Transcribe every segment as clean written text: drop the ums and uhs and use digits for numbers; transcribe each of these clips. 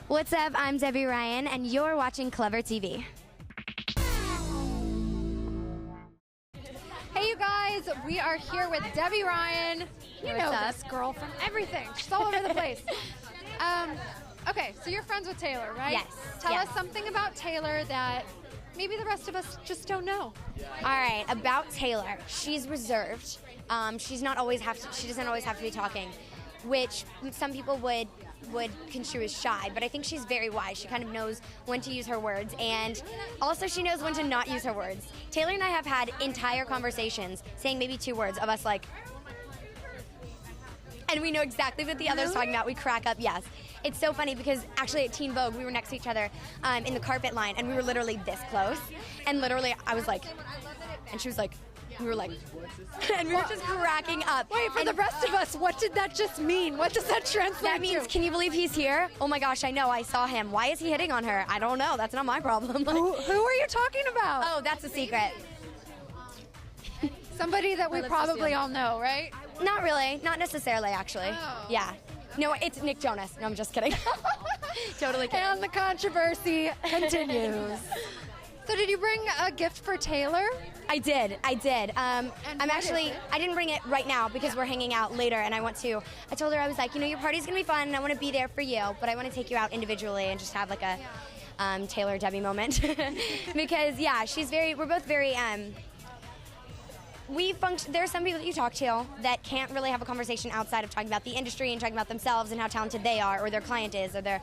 What's up? I'm Debby Ryan, and you're watching Clever TV. Hey, you guys, we are here with Debby Ryan. You know this girl from everything. She's all over the place. Okay, so you're friends with Taylor, right? Yes. Tell us something about Taylor that maybe the rest of us just don't know. All right, about Taylor. She's reserved. She doesn't always have to be talking, which some people would construe as shy, but I think she's very wise. She kind of knows when to use her words, and also she knows when to not use her words. Taylor and I have had entire conversations saying maybe 2 words of us like, and we know exactly what the other's talking about. We crack up, yes. It's so funny because actually at Teen Vogue, we were next to each other in the carpet line, and we were literally this close, and literally I was like, and she was like, we were like, and we were just cracking up. Wait, for the rest of us, what did that just mean? What does that translate That means, to? can you believe he's here? Oh my gosh, I know, I saw him. Why is he hitting on her? I don't know, that's not my problem. Who are you talking about? Oh, that's a secret. Somebody that we probably all know, right? Not really, not necessarily actually. Oh. Yeah. No, it's Nick Jonas. No, I'm just kidding. Totally kidding. And the controversy continues. So did you bring a gift for Taylor? I did. I what didn't bring it right now because we're hanging out later, and I told her, I was like, your party's gonna be fun, and I want to be there for you, but I want to take you out individually and just have like a Taylor Debbie moment. Because yeah, we're both very, there are some people that you talk to that can't really have a conversation outside of talking about the industry and talking about themselves and how talented they are, or their client is, or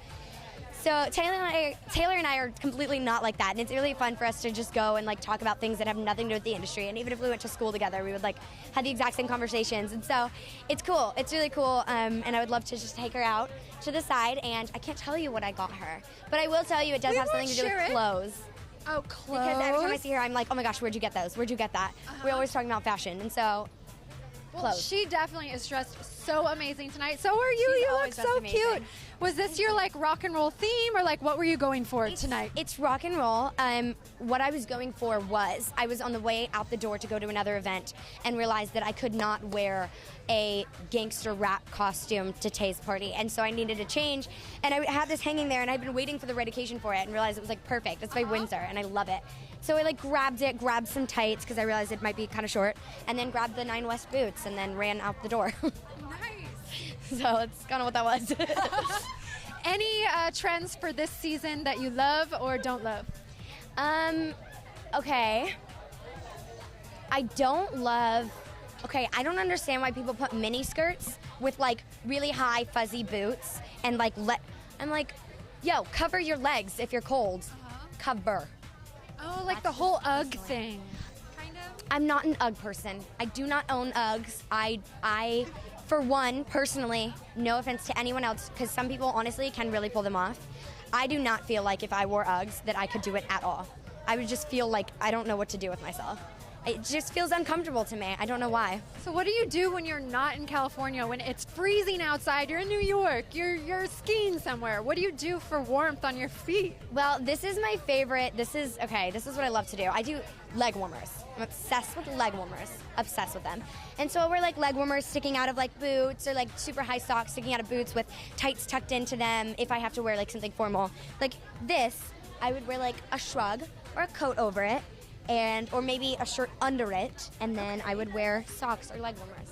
So Taylor and I are completely not like that, and it's really fun for us to just go and like talk about things that have nothing to do with the industry. And even if we went to school together, we would like have the exact same conversations. And so it's cool. It's really cool. And I would love to just take her out to the side. And I can't tell you what I got her, but I will tell you it does have something to do with clothes. Oh, clothes. Because every time I see her, I'm like, oh my gosh, where'd you get those? Where'd you get that? We're always talking about fashion, and so. Well, she definitely is dressed so amazing tonight. So are you. She's You look always so dressed cute. amazing. Was this your like rock and roll theme, or like what were you going for tonight? It's rock and roll. What I was going for was I was on the way out the door to go to another event and realized that I could not wear a gangster rap costume to Tay's party, and so I needed a change. And I had this hanging there, and I'd been waiting for the right occasion for it, and realized it was like perfect. It's by Windsor, and I love it. So I like grabbed some tights because I realized it might be kind of short, and then grabbed the 9 West boots, and then ran out the door. Nice. So that's kind of what that was. Any trends for this season that you love or don't love? Okay. I don't understand why people put mini skirts with like really high fuzzy boots and like I'm like, yo, cover your legs if you're cold. Cover. Oh, like the whole UGG thing. Kind of? I'm not an UGG person. I do not own UGGs. I for one, personally, no offense to anyone else, because some people honestly can really pull them off. I do not feel like if I wore UGGs that I could do it at all. I would just feel like I don't know what to do with myself. It just feels uncomfortable to me. I don't know why. So what do you do when you're not in California, when it's freezing outside, you're in New York, you're skiing somewhere? What do you do for warmth on your feet? Well, this is my favorite. This is what I love to do. I do leg warmers. I'm obsessed with leg warmers. Obsessed with them. And so I wear like leg warmers sticking out of like boots, or like super high socks sticking out of boots with tights tucked into them if I have to wear like something formal. Like this, I would wear like a shrug or a coat over it, or maybe a shirt under it, and then I would wear socks or leg warmers.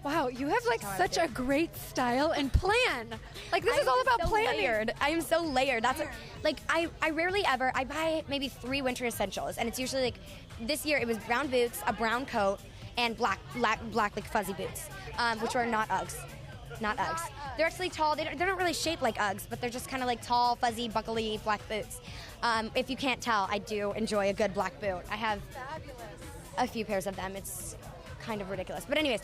Wow, you have like such a great style and plan. Like this is all about planning. Layered. I am so layered. That's like I rarely ever. I buy maybe 3 winter essentials, and it's usually like this year it was brown boots, a brown coat, and black like fuzzy boots, which are not Uggs. Not Uggs. They're actually tall. They're not really shaped like Uggs, but they're just kind of like tall, fuzzy, buckly black boots. If you can't tell, I do enjoy a good black boot. I have a few pairs of them. It's kind of ridiculous. But anyways,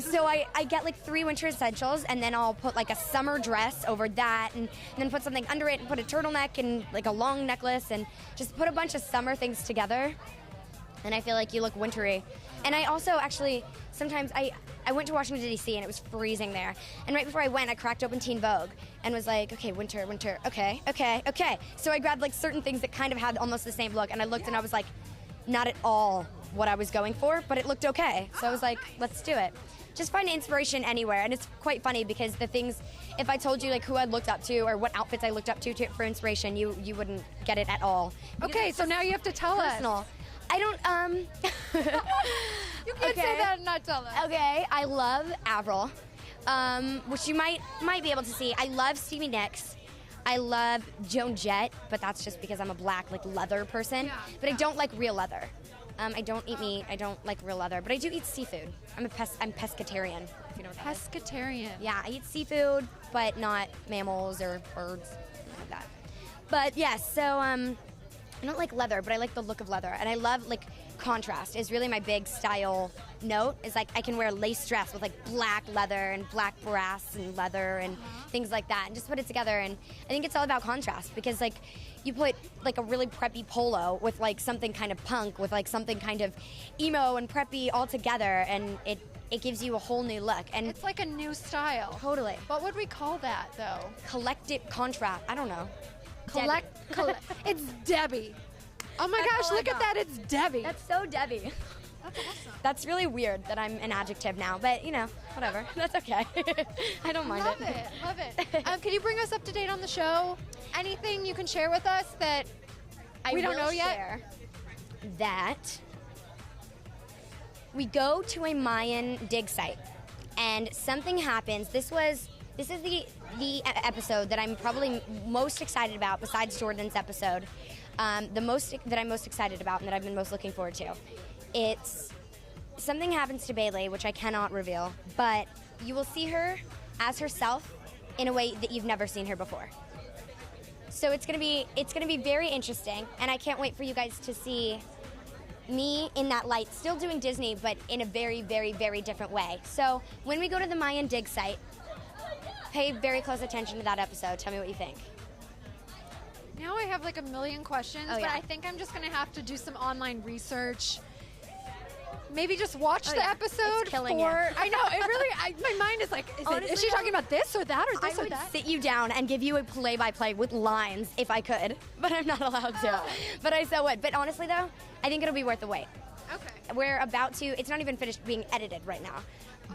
so I get like 3 winter essentials, and then I'll put like a summer dress over that, and then put something under it, and put a turtleneck and like a long necklace, and just put a bunch of summer things together. And I feel like you look wintry. And I also actually, sometimes I went to Washington, D.C., and it was freezing there. And right before I went, I cracked open Teen Vogue and was like, okay, winter, okay. So I grabbed like certain things that kind of had almost the same look, and I looked and I was like, not at all what I was going for, but it looked okay. So I was like, let's do it. Just find inspiration anywhere. And it's quite funny because the things, if I told you like who I looked up to or what outfits I looked up to for inspiration, you wouldn't get it at all. Okay, so now you have to tell personal. us. I don't, You can't say that and not tell us. Okay, I love Avril, which you might be able to see. I love Stevie Nicks. I love Joan Jett, but that's just because I'm a black, like, leather person. Yeah, but I don't like real leather. I don't eat meat. I don't like real leather, but I do eat seafood. I'm pescatarian, if you know what that is. Pescatarian. Yeah, I eat seafood, but not mammals or birds, something like that. But yeah, so I don't like leather, but I like the look of leather, and I love like contrast. Is really my big style note. Is like I can wear a lace dress with like black leather and black brass and leather and things like that, and just put it together. And I think it's all about contrast because like you put like a really preppy polo with like something kind of punk with like something kind of emo and preppy all together, and it gives you a whole new look. And It's like a new style. Totally. What would we call that, though? Collective contrast. I don't know. It's Debbie. Oh my That's gosh, all I look at got. that. It's Debbie. That's so Debbie. That's awesome. That's really weird that I'm an adjective now, but you know, whatever. That's okay. I don't mind Love it. Love it. Can you bring us up to date on the show? Anything you can share with us that we don't know yet? Share that we go to a Mayan dig site, and something happens. This is the episode that I'm probably most excited about, besides Jordan's episode. That I'm most excited about and that I've been most looking forward to. It's something happens to Bailey, which I cannot reveal, but you will see her as herself in a way that you've never seen her before. So it's gonna be very interesting, and I can't wait for you guys to see me in that light, still doing Disney, but in a very, very, very different way. So when we go to the Mayan dig site, pay very close attention to that episode. Tell me what you think. Now I have like a million questions, Oh, but yeah. I think I'm just going to have to do some online research. Maybe just watch the yeah. episode It's killing you. I know, it really, my mind is like, is Honestly, she though, talking about this or that or I this or would that? sit you down and give you a play-by-play with lines if I could, but I'm not allowed to. But I so would. But honestly, though, I think it'll be worth the wait. Okay. We're about to, it's not even finished being edited right now,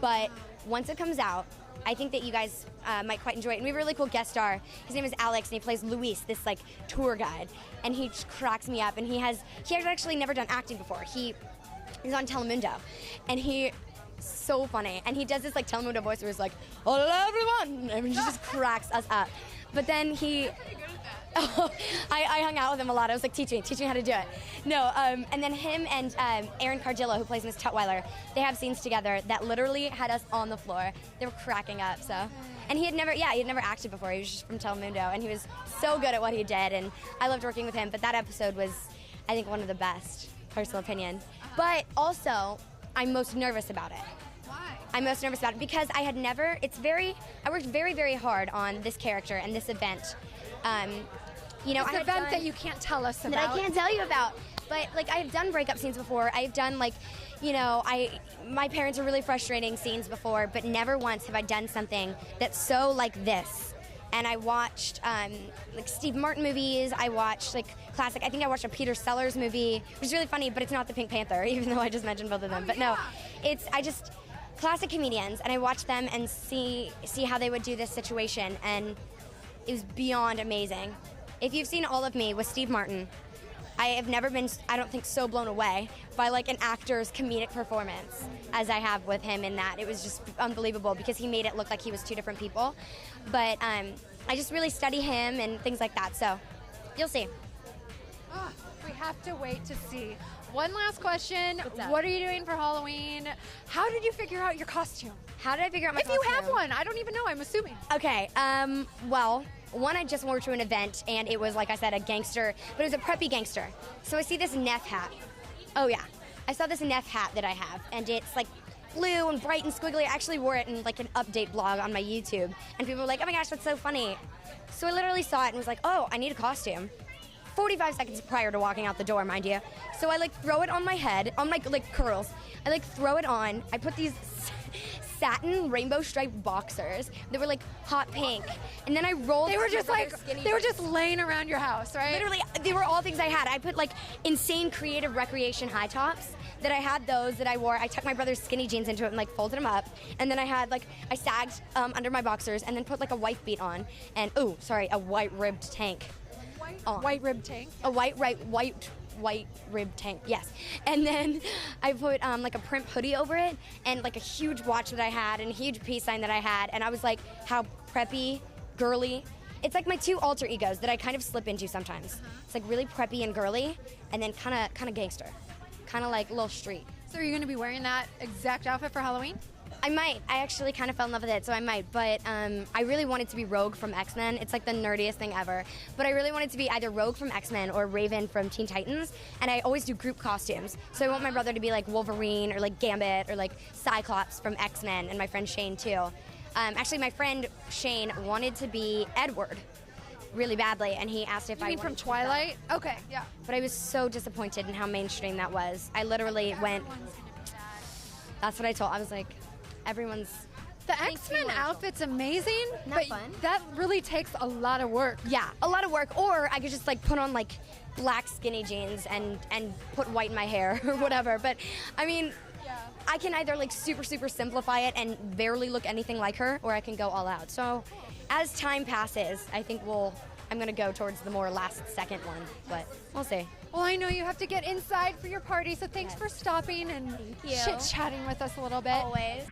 but once it comes out, I think that you guys might quite enjoy it. And we have a really cool guest star. His name is Alex, and he plays Luis, this like tour guide, and he just cracks me up. And he has actually never done acting before. He's on Telemundo, and he's so funny. And he does this like Telemundo voice where he's like, "Hello, everyone," and he just cracks us up. But then I hung out with him a lot. I was like teaching how to do it. No, and then him and Aaron Cardillo, who plays Miss Tutwiler, they have scenes together that literally had us on the floor. They were cracking up. So, and he had never acted before. He was just from Telemundo, and he was so good at what he did. And I loved working with him. But that episode was, I think, one of the best. Personal opinion. But also, I'm most nervous about it. Why? I'm most nervous about it because I worked very, very hard on this character and this event. You know, This I had event done, that you can't tell us about. that I can't tell you about. But like, I have done breakup scenes before. I've done like, you know, my parents are really frustrating scenes before, but never once have I done something that's so like this. And I watched like Steve Martin movies. I watched like classic. I think I watched a Peter Sellers movie, which is really funny, but it's not the Pink Panther, even though I just mentioned both of them. But no, I just classic comedians, and I watched them and see how they would do this situation, and it was beyond amazing. If you've seen All of Me with Steve Martin, I have never been, I don't think, so blown away by like an actor's comedic performance as I have with him in that. It was just unbelievable because he made it look like he was two different people. But I just really study him and things like that. So you'll see. Oh, we have to wait to see. One last question. What's up? What are you doing for Halloween? How did you figure out your costume? How did I figure out my If you costume? have one, I don't even know. I'm assuming. Okay, well, one, I just wore to an event, and it was, like I said, a gangster, but it was a preppy gangster. So I see this Neff hat. Oh, yeah. I saw this Neff hat that I have, and it's, like, blue and bright and squiggly. I actually wore it in, like, an update blog on my YouTube, and people were like, oh, my gosh, that's so funny. So I literally saw it and was like, oh, I need a costume. 45 seconds prior to walking out the door, mind you. So I, like, throw it on my head, on my, like, curls. I, like, throw it on. I put these satin rainbow striped boxers that were like hot pink, and then I rolled. They were just like skinny they were jeans. just laying around your house, right? Literally, they were all things I had. I put like insane creative recreation high tops that I had those that I wore. I tucked my brother's skinny jeans into it and like folded them up. And then I had like, I sagged under my boxers and then put like a wife beat on. And, a white ribbed tank. White ribbed tank? A white ribbed tank, yes. And then I put like a print hoodie over it and like a huge watch that I had and a huge peace sign that I had. And I was like, how preppy, girly. It's like my two alter egos that I kind of slip into sometimes. It's like really preppy and girly, and then kind of gangster, kind of like a little street. So are you going to be wearing that exact outfit for Halloween? I might. I actually kind of fell in love with it, so I might. But I really wanted to be Rogue from X-Men. It's like the nerdiest thing ever. But I really wanted to be either Rogue from X-Men or Raven from Teen Titans. And I always do group costumes. So I want my brother to be like Wolverine or like Gambit or like Cyclops from X-Men, and my friend Shane too. Actually, my friend Shane wanted to be Edward really badly, and he asked if I mean from Twilight? Okay, yeah. But I was so disappointed in how mainstream that was. I literally went, that's what I told. I was like, everyone's... The X-Men outfit's amazing, but fun? That really takes a lot of work. Yeah, a lot of work. Or I could just like put on like black skinny jeans and put white in my hair or whatever. But I mean, I can either like super simplify it and barely look anything like her, or I can go all out. So as time passes, I think I'm gonna go towards the more last second one, but we'll see. Well, I know you have to get inside for your party, so thanks for stopping and chit-chatting with us a little bit. Always.